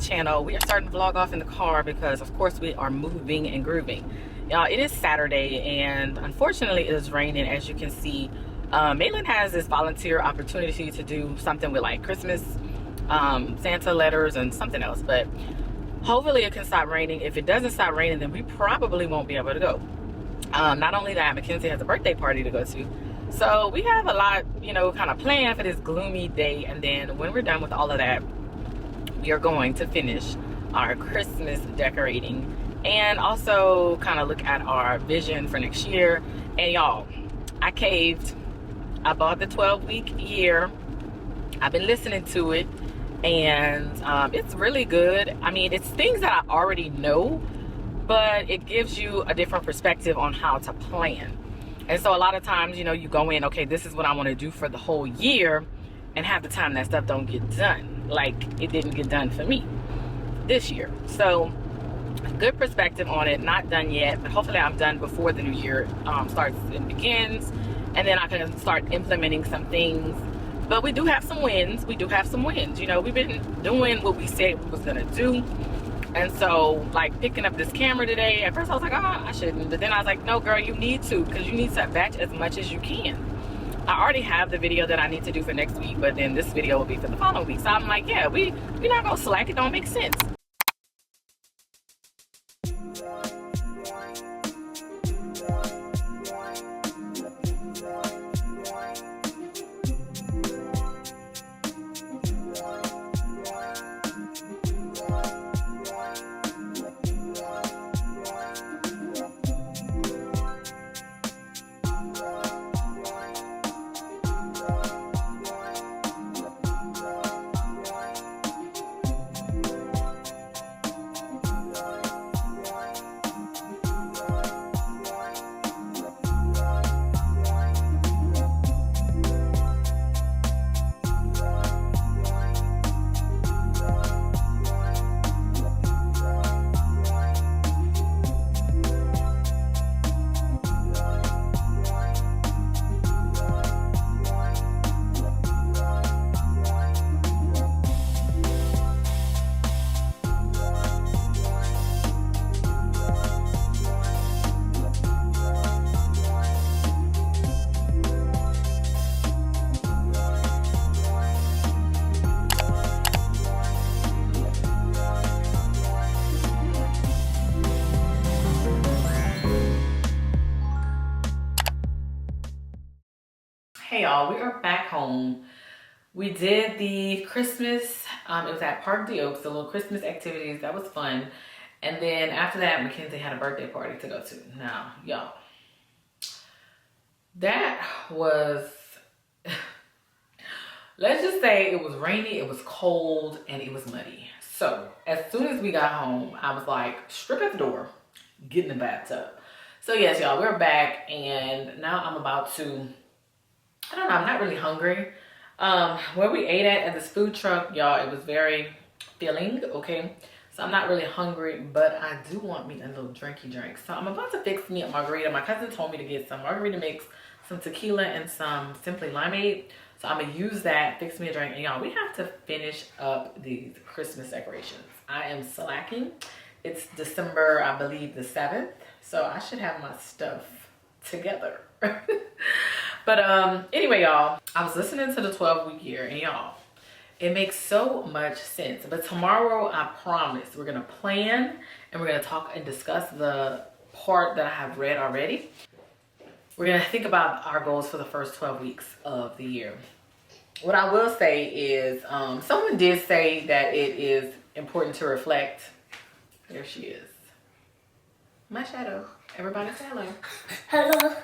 Channel. We are starting to vlog off in the car because of course we are moving and grooving. Y'all, it is Saturday and unfortunately it is raining. As you can see, Maitland has this volunteer opportunity to do something with like Christmas Santa letters and something else, but hopefully it can stop raining. If it doesn't stop raining, then we probably won't be able to go. Not only that, Mackenzie has a birthday party to go to, so we have a lot, you know, kind of planned for this gloomy day. And then when we're done with all of that, we are going to finish our Christmas decorating and also kind of look at our vision for next year. And y'all, I caved. I bought the 12-week year. I've been listening to it and it's really good. I mean, it's things that I already know, but it gives you a different perspective on how to plan. And so a lot of times, you know, you go in, okay, this is what I want to do for the whole year, and half the time that stuff don't get done. Like, it didn't get done for me this year. So good perspective on it. Not done yet, but hopefully I'm done before the new year starts and begins, and then I can start implementing some things. But we do have some wins. We do have some wins. You know, we've been doing what we said we was gonna do. And so, like, picking up this camera today, at first I was like, oh, I shouldn't, but then I was like, no girl, you need to, because you need to batch as much as you can. I already have the video that I need to do for next week, but then this video will be for the following week. So I'm like, yeah, we're not gonna slack. It don't make sense. Hey y'all, we are back home. We did the Christmas, it was at Park the Oaks, the little Christmas activities. That was fun. And then after that, Mackenzie had a birthday party to go to. Now, y'all, that was, let's just say it was rainy, it was cold, and it was muddy. So as soon as we got home, I was like, strip at the door, get in the bathtub. So yes, y'all, we're back, and now I'm about to, I don't know, I'm not really hungry. Where we ate at this food truck, y'all, it was very filling, okay? So I'm not really hungry, but I do want me a little drinky drink. So I'm about to fix me a margarita. My cousin told me to get some margarita mix, some tequila, and some Simply Limeade. So I'm gonna use that, fix me a drink. And y'all, we have to finish up these Christmas decorations. I am slacking. It's December, I believe, the 7th. So I should have my stuff together. But anyway, y'all, I was listening to the 12-week year, and y'all, it makes so much sense. But tomorrow, I promise, we're gonna plan and we're gonna talk and discuss the part that I have read already. We're gonna think about our goals for the first 12 weeks of the year. What I will say is, someone did say that it is important to reflect. There she is. My shadow. Everybody say hello. Hello.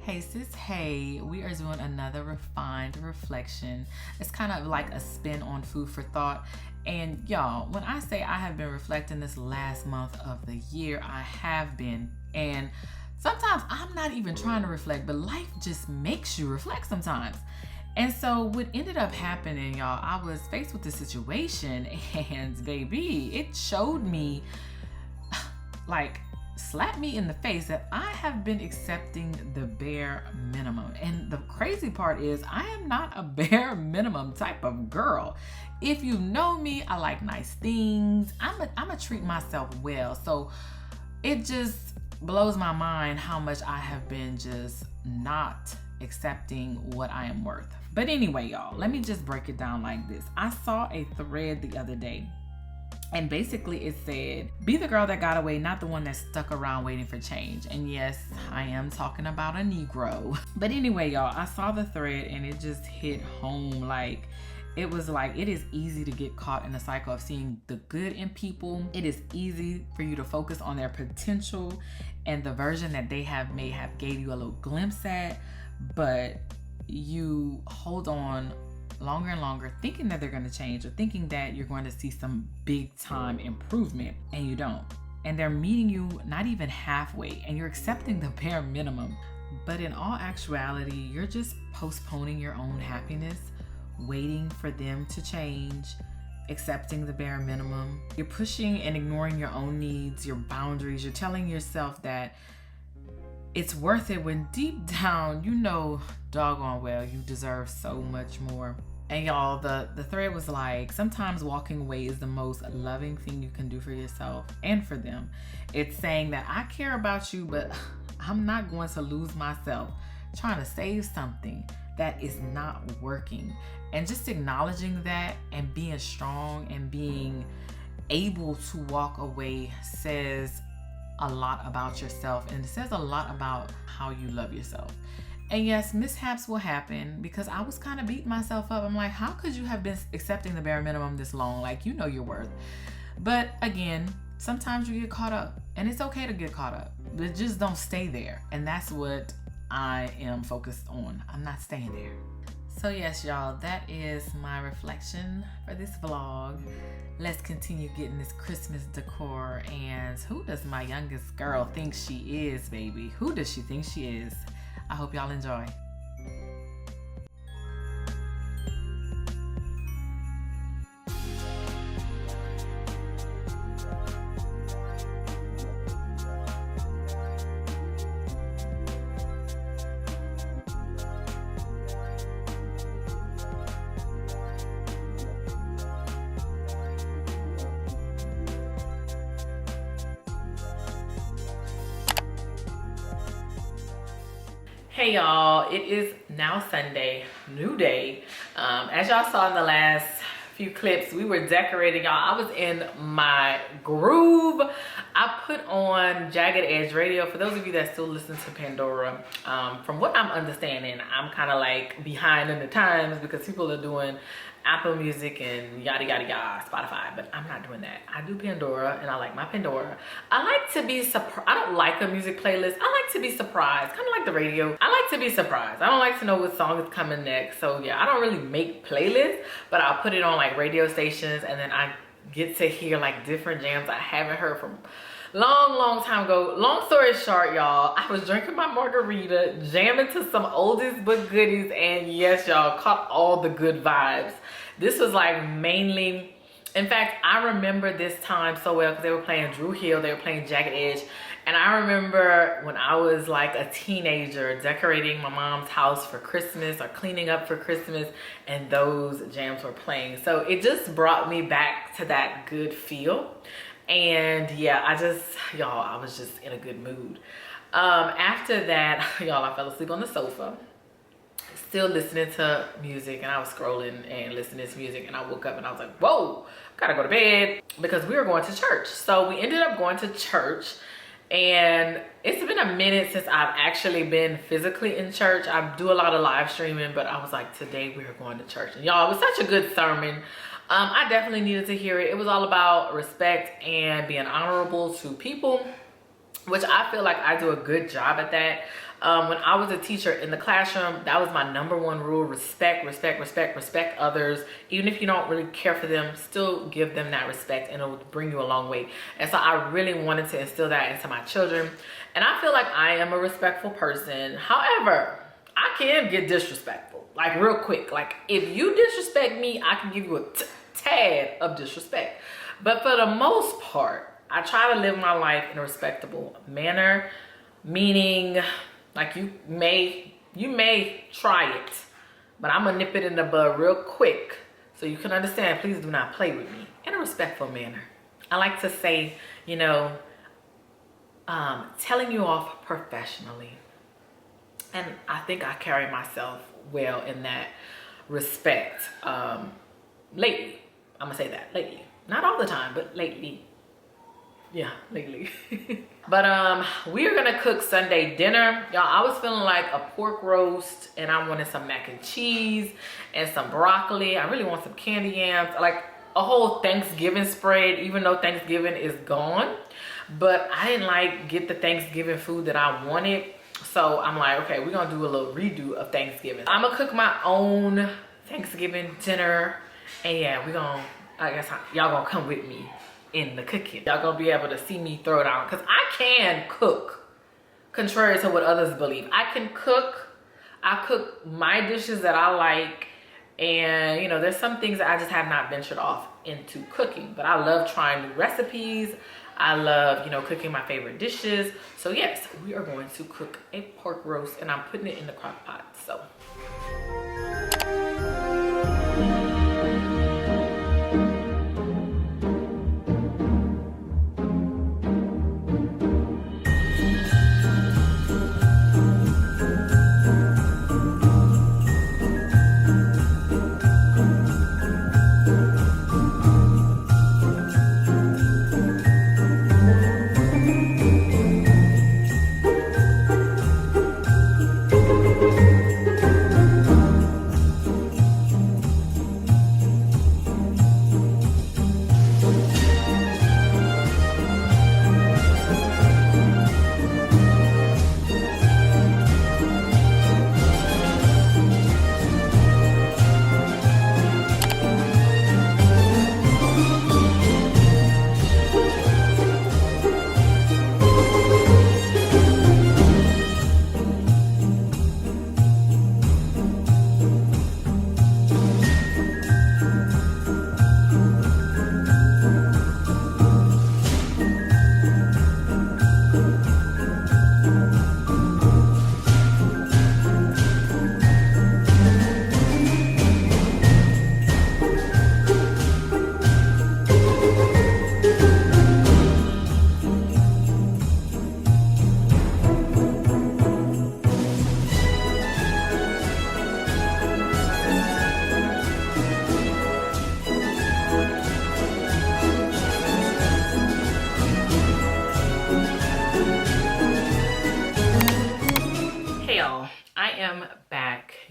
Hey sis, hey, we are doing another refined reflection. It's kind of like a spin on food for thought. And y'all, when I say I have been reflecting this last month of the year, I have been And sometimes I'm not even trying to reflect, but life just makes you reflect sometimes. And so what ended up happening, y'all, I was faced with this situation, and baby, it showed me, like, slapped me in the face that I have been accepting the bare minimum. And the crazy part is I am not a bare minimum type of girl. If you know me, I like nice things. I'm a treat myself well. So it just blows my mind how much I have been just not accepting what I am worth. But anyway, y'all, let me just break it down like this. I saw a thread the other day, and basically it said, be the girl that got away, not the one that stuck around waiting for change. And yes, I am talking about a Negro. But anyway, y'all, I saw the thread and it just hit home. Like, it was like, it is easy to get caught in the cycle of seeing the good in people. It is easy for you to focus on their potential and the version that they may have gave you a little glimpse at, but you hold on longer and longer thinking that they're going to change, or thinking that you're going to see some big time improvement, and you don't. And they're meeting you not even halfway, and you're accepting the bare minimum. But in all actuality, you're just postponing your own happiness, waiting for them to change, accepting the bare minimum. You're pushing and ignoring your own needs, your boundaries. You're telling yourself that it's worth it when deep down you know doggone well you deserve so much more. And y'all, the thread was like, sometimes walking away is the most loving thing you can do for yourself and for them. It's saying that I care about you, but I'm not going to lose myself trying to save something that is not working. And just acknowledging that and being strong and being able to walk away says a lot about yourself, and it says a lot about how you love yourself. And yes, mishaps will happen, because I was kind of beating myself up. I'm like, how could you have been accepting the bare minimum this long? Like, you know your worth. But again, sometimes you get caught up, and it's okay to get caught up, but just don't stay there. And that's what I am focused on. I'm not staying there. So yes, y'all, that is my reflection for this vlog. Let's continue getting this Christmas decor. And who does my youngest girl think she is, baby? Who does she think she is? I hope y'all enjoy. Hey y'all, it is now Sunday, new day. As y'all saw in the last few clips, we were decorating, y'all. I was in my groove. I put on Jagged Edge radio. For those of you that still listen to Pandora, from what I'm understanding, I'm kind of like behind in the times, because people are doing Apple Music and yada yada yada, Spotify, but I'm not doing that. I do Pandora, and I like my Pandora. I like to be surprised. I don't like a music playlist. I like to be surprised, kind of like the radio. I like to be surprised. I don't like to know what song is coming next. So yeah, I don't really make playlists, but I'll put it on like radio stations, and then I get to hear like different jams I haven't heard from long time ago. Long story short, y'all, I was drinking my margarita, jamming to some oldies but goodies, and yes, y'all, caught all the good vibes. This was like mainly, in fact, I remember this time so well because they were playing Drew Hill, they were playing Jagged Edge, and I remember when I was like a teenager decorating my mom's house for Christmas or cleaning up for Christmas, and those jams were playing. So it just brought me back to that good feel. And yeah, I was just in a good mood. After that, y'all, I fell asleep on the sofa, still listening to music, and I was scrolling and listening to music, and I woke up and I was like, whoa, gotta go to bed, because we were going to church. So we ended up going to church, and it's been a minute since I've actually been physically in church. I do a lot of live streaming, but I was like, today we are going to church. And y'all, it was such a good sermon. I definitely needed to hear it. It was all about respect and being honorable to people. which I feel like I do a good job at that. When I was a teacher in the classroom, that was my number one rule: respect, respect, respect, respect others. Even if you don't really care for them, still give them that respect, and it will bring you a long way. And so I really wanted to instill that into my children. And I feel like I am a respectful person. However, I can get disrespectful, like real quick. Like if you disrespect me, I can give you a tad of disrespect. But for the most part, I try to live my life in a respectable manner, meaning like you may try it, but I'm gonna nip it in the bud real quick so you can understand. Please do not play with me in a respectful manner. I like to say, you know, telling you off professionally. And I think I carry myself well in that respect. Lately, I'm gonna say that, lately. Not all the time, but lately. Yeah, lately. But we are gonna cook Sunday dinner. Y'all, I was feeling like a pork roast, and I wanted some mac and cheese and some broccoli. I really want some candy yams, like a whole Thanksgiving spread, even though Thanksgiving is gone. But I didn't get the Thanksgiving food that I wanted. So I'm like, okay, we're gonna do a little redo of Thanksgiving. I'm gonna cook my own Thanksgiving dinner. And yeah, I guess y'all gonna come with me in the cooking. Y'all gonna be able to see me throw it out, because I can cook, contrary to what others believe. I can cook. I cook my dishes that I like, and you know, there's some things that I just have not ventured off into cooking, but I love trying new recipes. I love, you know, cooking my favorite dishes. So yes, we are going to cook a pork roast, and I'm putting it in the crock pot. So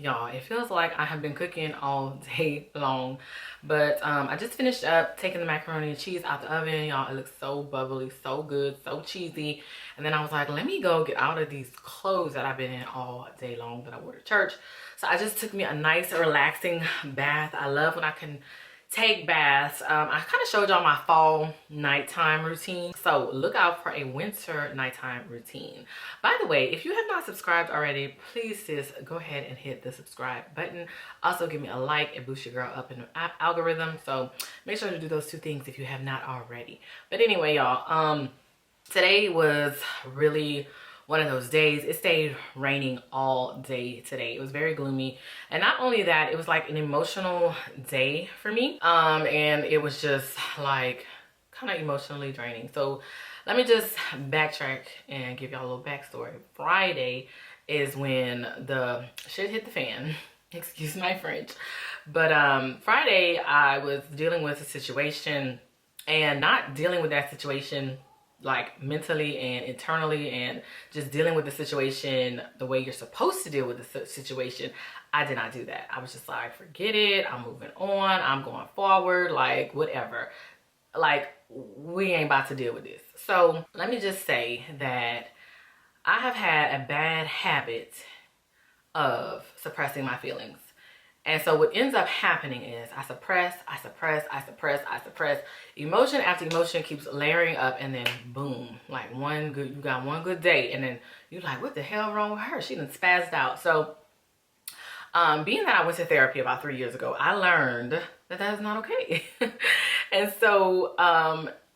y'all, it feels like I have been cooking all day long, but I just finished up taking the macaroni and cheese out the oven. Y'all, it looks so bubbly, so good, so cheesy. And then I was like, let me go get out of these clothes that I've been in all day long that I wore to church. So I just took me a nice relaxing bath. I love when I can take baths. I kind of showed y'all my fall nighttime routine, so look out for a winter nighttime routine. By the way, if you have not subscribed already, please sis, go ahead and hit the subscribe button. Also give me a like. It boosts your girl up in the algorithm, so make sure to do those two things if you have not already. But anyway, y'all, today was really one of those days. It stayed raining all day today. It was very gloomy, and not only that, it was like an emotional day for me, and it was just like kind of emotionally draining. So let me just backtrack and give y'all a little backstory. Friday is when the shit hit the fan. Excuse my French. But Friday I was dealing with a situation, and not dealing with that situation like mentally and internally, and just dealing with the situation the way you're supposed to deal with the situation. I did not do that. I was just like, forget it, I'm moving on, I'm going forward, like whatever. Like we ain't about to deal with this. So let me just say that I have had a bad habit of suppressing my feelings. And so what ends up happening is I suppress. Emotion after emotion keeps layering up, and then boom, like you got one good day, and then you're like, what the hell wrong with her? She done spazzed out. So being that I went to therapy about 3 years ago, I learned that is not okay. And so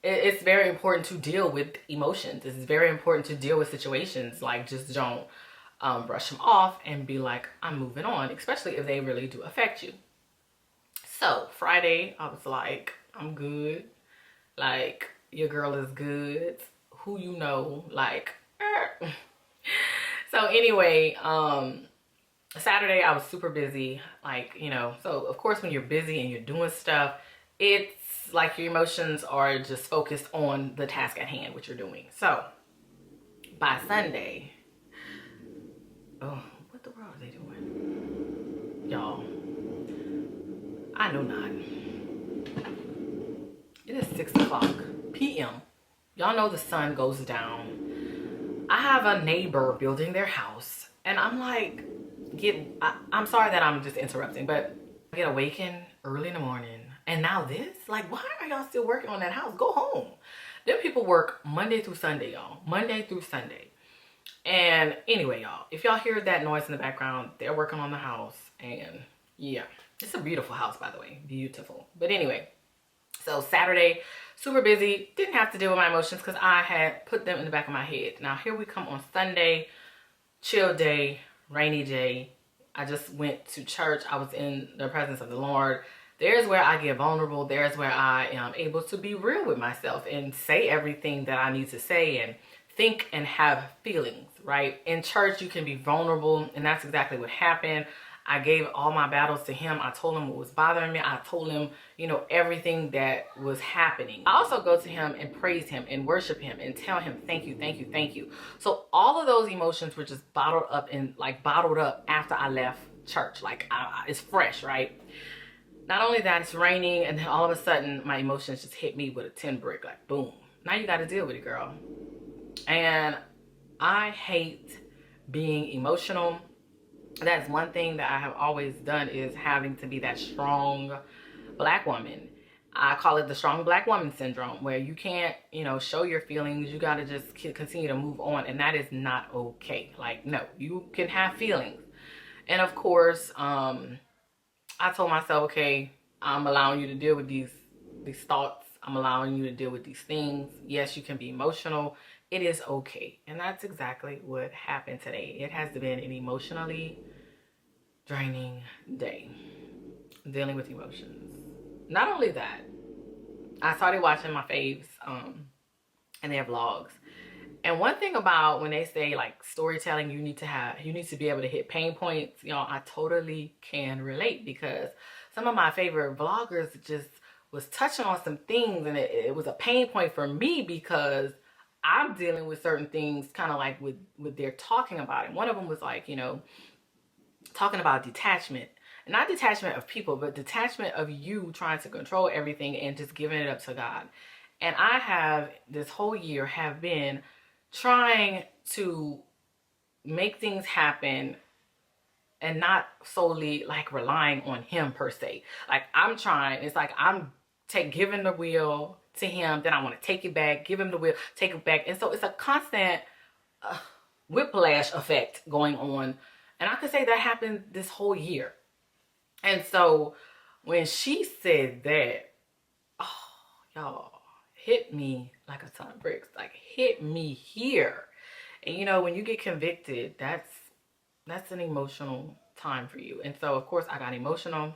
it's very important to deal with emotions. It's very important to deal with situations. Like, just don't brush them off and be like, I'm moving on, especially if they really do affect you. So Friday, I was like, I'm good. Like, your girl is good. Who you know, like, So anyway, Saturday I was super busy, like, you know, so of course when you're busy and you're doing stuff, it's like your emotions are just focused on the task at hand, what you're doing. So by Sunday, oh, what the world are they doing? Y'all, I know not. It is 6 o'clock p.m. Y'all know the sun goes down. I have a neighbor building their house, and I'm like, I'm sorry that I'm just interrupting, but I get awakened early in the morning, and now this? Like, why are y'all still working on that house? Go home. Them people work Monday through Sunday, y'all. Monday through Sunday. And anyway, y'all, if y'all hear that noise in the background, they're working on the house. And yeah, it's a beautiful house, by the way. Beautiful. But anyway, so Saturday, super busy. Didn't have to deal with my emotions because I had put them in the back of my head. Now here we come on Sunday, chill day, rainy day. I just went to church. I was in the presence of the Lord. There's where I get vulnerable. There's where I am able to be real with myself and say everything that I need to say and think and have feelings, right? In church, you can be vulnerable, and that's exactly what happened. I gave all my battles to him. I told him what was bothering me. I told him, you know, everything that was happening. I also go to him and praise him and worship him and tell him, thank you, thank you, thank you. So all of those emotions were just bottled up after I left church. Like, it's fresh, right? Not only that, it's raining, and then all of a sudden my emotions just hit me with a 10 brick, like boom. Now you got to deal with it, girl. And I hate being emotional. That's one thing that I have always done, is having to be that strong black woman. I call it the strong black woman syndrome, where you can't, you know, show your feelings. You got to just continue to move on. And that is not okay. Like, no, you can have feelings. And of course, I told myself, okay, I'm allowing you to deal with these thoughts. I'm allowing you to deal with these things. Yes, you can be emotional. It is okay. And that's exactly what happened today. It has been an emotionally draining day, dealing with emotions. Not only that, I started watching my faves and their vlogs. And one thing about when they say like storytelling, you need to be able to hit pain points. You know, I totally can relate, because some of my favorite vloggers just was touching on some things, and it was a pain point for me, because I'm dealing with certain things kind of like with they're talking about it. One of them was like, you know, talking about detachment. Not detachment of people, but detachment of you trying to control everything and just giving it up to God. And I have, this whole year, have been trying to make things happen and not solely like relying on him per se. Like, I'm trying, it's like I'm giving the wheel to him, then I want to take it back, give him the wheel, take it back. And so it's a constant whiplash effect going on. And I could say that happened this whole year. And so when she said that, oh, y'all, hit me like a ton of bricks, like hit me here. And you know, when you get convicted, that's an emotional time for you. And so of course I got emotional,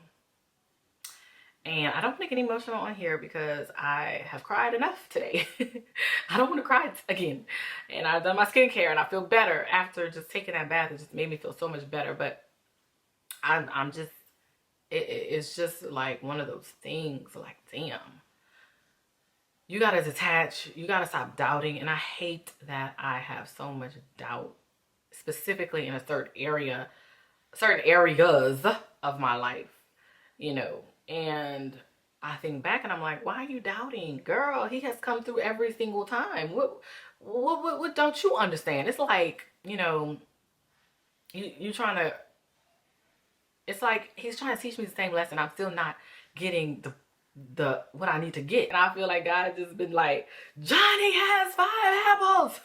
and I don't want to get emotional on here because I have cried enough today. I don't want to cry again. And I've done my skincare and I feel better after just taking that bath. It just made me feel so much better. But I'm just, it's just like one of those things, like, damn. You got to detach. You got to stop doubting. And I hate that I have so much doubt, specifically in certain areas of my life, you know. And I think back and I'm like, why are you doubting? Girl, he has come through every single time. What don't you understand? It's like, you know, you trying to, it's like he's trying to teach me the same lesson. I'm still not getting the what I need to get. And I feel like God just been like, Johnny has 5 apples.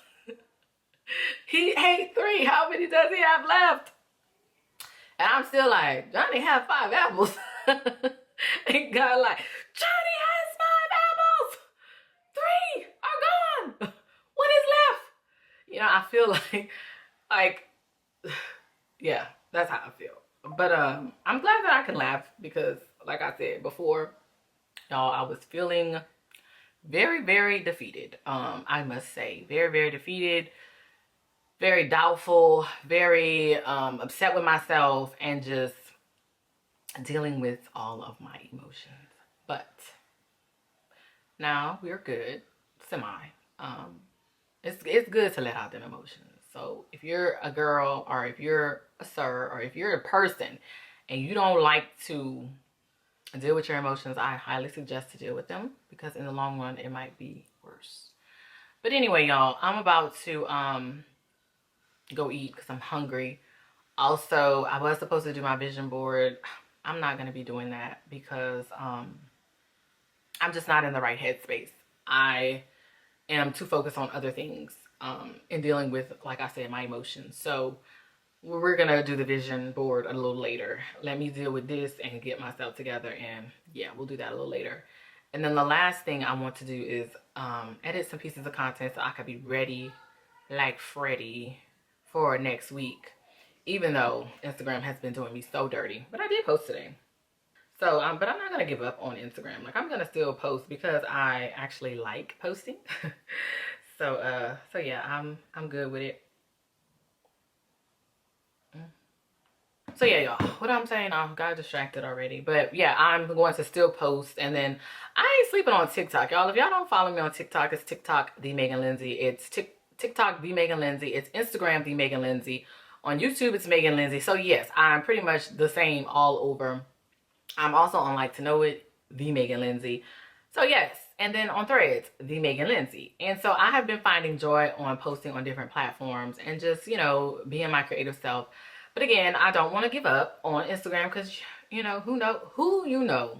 He ate 3. How many does he have left? And I'm still like, Johnny has 5 apples. And God like, Johnny has 5 apples. 3 are gone. What is left? You know, I feel like, yeah, that's how I feel. But I'm glad that I can laugh because, like I said before, y'all, I was feeling very, very defeated. I must say, very, very defeated, very doubtful, very upset with myself, and just dealing with all of my emotions. But now we're good, semi. It's good to let out them emotions. So if you're a girl, or if you're a sir, or if you're a person and you don't like to deal with your emotions, I highly suggest to deal with them, because in the long run it might be worse. But anyway, y'all, I'm about to go eat because I'm hungry. Also, I was supposed to do my vision board. I'm not going to be doing that because I'm just not in the right headspace. I am too focused on other things and dealing with, like I said, my emotions. So we're going to do the vision board a little later. Let me deal with this and get myself together, and yeah, we'll do that a little later. And then the last thing I want to do is edit some pieces of content so I could be ready like Freddy for next week, even though Instagram has been doing me so dirty. But I did post today. So, but I'm not going to give up on Instagram. Like, I'm going to still post because I actually like posting. So yeah, I'm good with it. So yeah, y'all, what I'm saying, I got distracted already. But yeah, I'm going to still post. And then I ain't sleeping on TikTok, y'all. If y'all don't follow me on TikTok, it's TikTok the Megan Lindsay. It's TikTok the Megan Lindsay. It's Instagram the Megan Lindsay. On YouTube, it's Megan Lindsay. So yes, I'm pretty much the same all over. I'm also on Like to Know It, the Megan Lindsay. So yes, and then on Threads, the Megan Lindsay. And so I have been finding joy on posting on different platforms and just, you know, being my creative self. But again, I don't want to give up on Instagram because, you know, who you know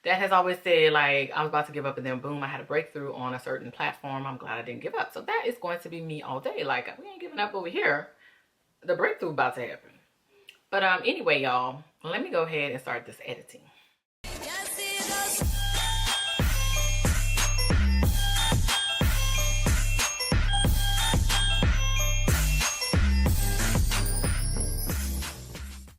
that has always said, like, I was about to give up and then boom, I had a breakthrough on a certain platform. I'm glad I didn't give up. So that is going to be me all day. Like, we ain't giving up over here. The breakthrough about to happen. But anyway, y'all, let me go ahead and start this editing.